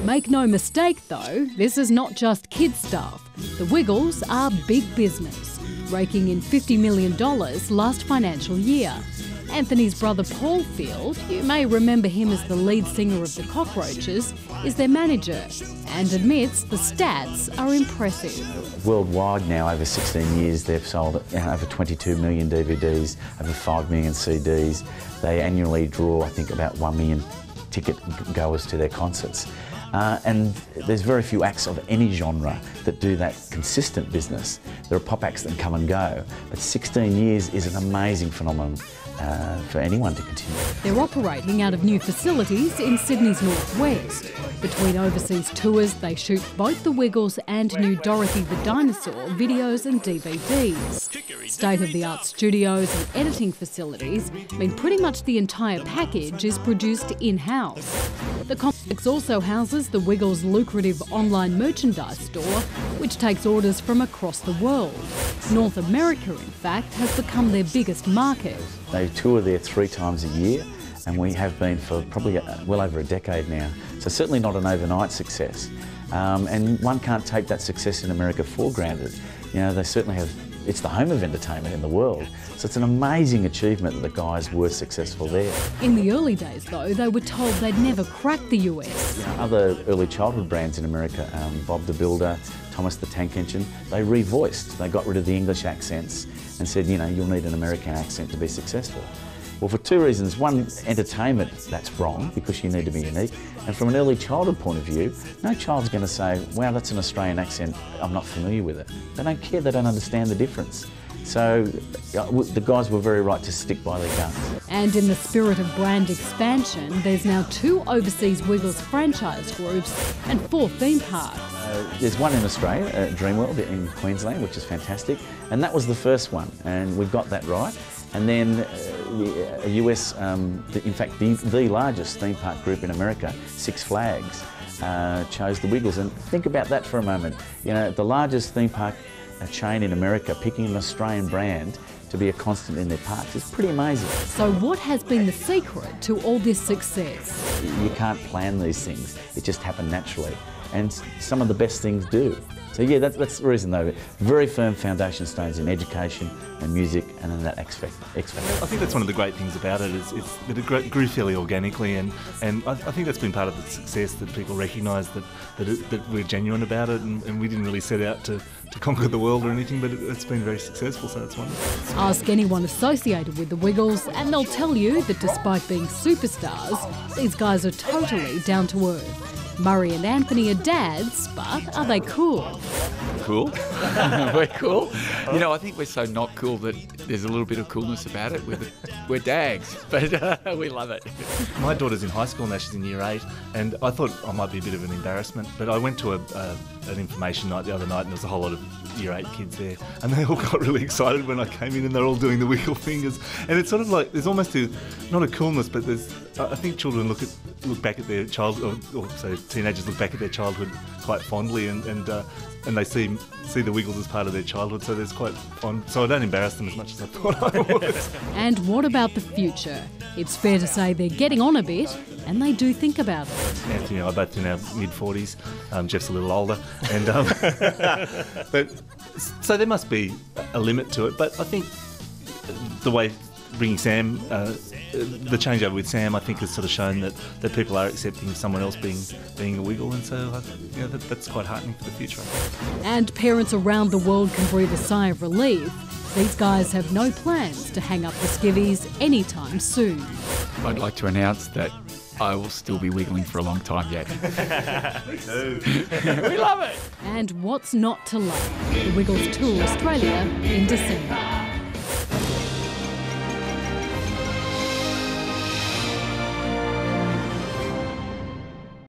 Make no mistake though, this is not just kid stuff. The Wiggles are big business, raking in $50 million last financial year. Anthony's brother Paul Field, you may remember him as the lead singer of the Cockroaches, is their manager and admits the stats are impressive. Worldwide now, over 16 years, they've sold over 22 million DVDs, over 5 million CDs. They annually draw, I think, about 1 million ticket goers to their concerts. And there's very few acts of any genre that do that consistent business. There are pop acts that come and go, but 16 years is an amazing phenomenon for anyone to continue. They're operating out of new facilities in Sydney's northwest. Between overseas tours, they shoot both the Wiggles and new Dorothy the Dinosaur videos and DVDs. State-of-the-art studios and editing facilities mean pretty much the entire package is produced in-house. The complex also houses the Wiggles' lucrative online merchandise store, which takes orders from across the world. North America, in fact, has become their biggest market. They tour there 3 times a year, and we have been for probably well over a decade now. So certainly not an overnight success. And one can't take that success in America for granted. You know, they certainly have, it's the home of entertainment in the world. So it's an amazing achievement that the guys were successful there. In the early days, though, they were told they'd never crack the US. You know, other early childhood brands in America, Bob the Builder, Thomas the Tank Engine, they revoiced. They got rid of the English accents and said, you know, you'll need an American accent to be successful. Well, for 2 reasons. One, entertainment, that's wrong because you need to be unique. And from an early childhood point of view, no child's going to say, wow, that's an Australian accent, I'm not familiar with it. They don't care, they don't understand the difference. So the guys were very right to stick by their guns. And in the spirit of brand expansion, there's now 2 overseas Wiggles franchise groups and 4 theme parks. There's one in Australia, Dreamworld in Queensland, which is fantastic. And that was the first one, and we got that right. And then a US, in fact, the largest theme park group in America, Six Flags, chose the Wiggles. And think about that for a moment. You know, the largest theme park chain in America picking an Australian brand to be a constant in their parks is pretty amazing. So what has been the secret to all this success? You can't plan these things. It just happened naturally. And some of the best things do. So yeah, that's the reason though. Very firm foundation stones in education and music and then that X factor. I think that's one of the great things about it is that it grew fairly organically and I think that's been part of the success, that people recognise that we're genuine about it and we didn't really set out to conquer the world or anything, but it's been very successful, so it's wonderful. Ask anyone associated with the Wiggles and they'll tell you that despite being superstars, these guys are totally down to earth. Murray and Anthony are dads, but are they cool? Cool? We're cool. You know, I think we're so not cool that there's a little bit of coolness about it. We're dags, but we love it. My daughter's in high school now, she's in year 8, and I thought I might be a bit of an embarrassment, but I went to an information night the other night and there was a whole lot of year 8 kids there, and they all got really excited when I came in and they're all doing the wiggle fingers, and it's sort of like there's almost not a coolness, but I think children look back at their childhood, or so teenagers look back at their childhood quite fondly, and they see the Wiggles as part of their childhood, so there's quite fond. So I don't embarrass them as much as I thought I would. And what about the future? It's fair to say they're getting on a bit, and they do think about it. Anthony and I are both in our mid-40s. Jeff's a little older, and but so there must be a limit to it. But I think the way bringing Sam, the changeover with Sam, I think has sort of shown that people are accepting someone else being a Wiggle, and so that's quite heartening for the future. And parents around the world can breathe a sigh of relief. These guys have no plans to hang up the skivvies anytime soon. I'd like to announce that I will still be wiggling for a long time yet. Me too. We love it. And what's not to love? The Wiggles tour Australia in December.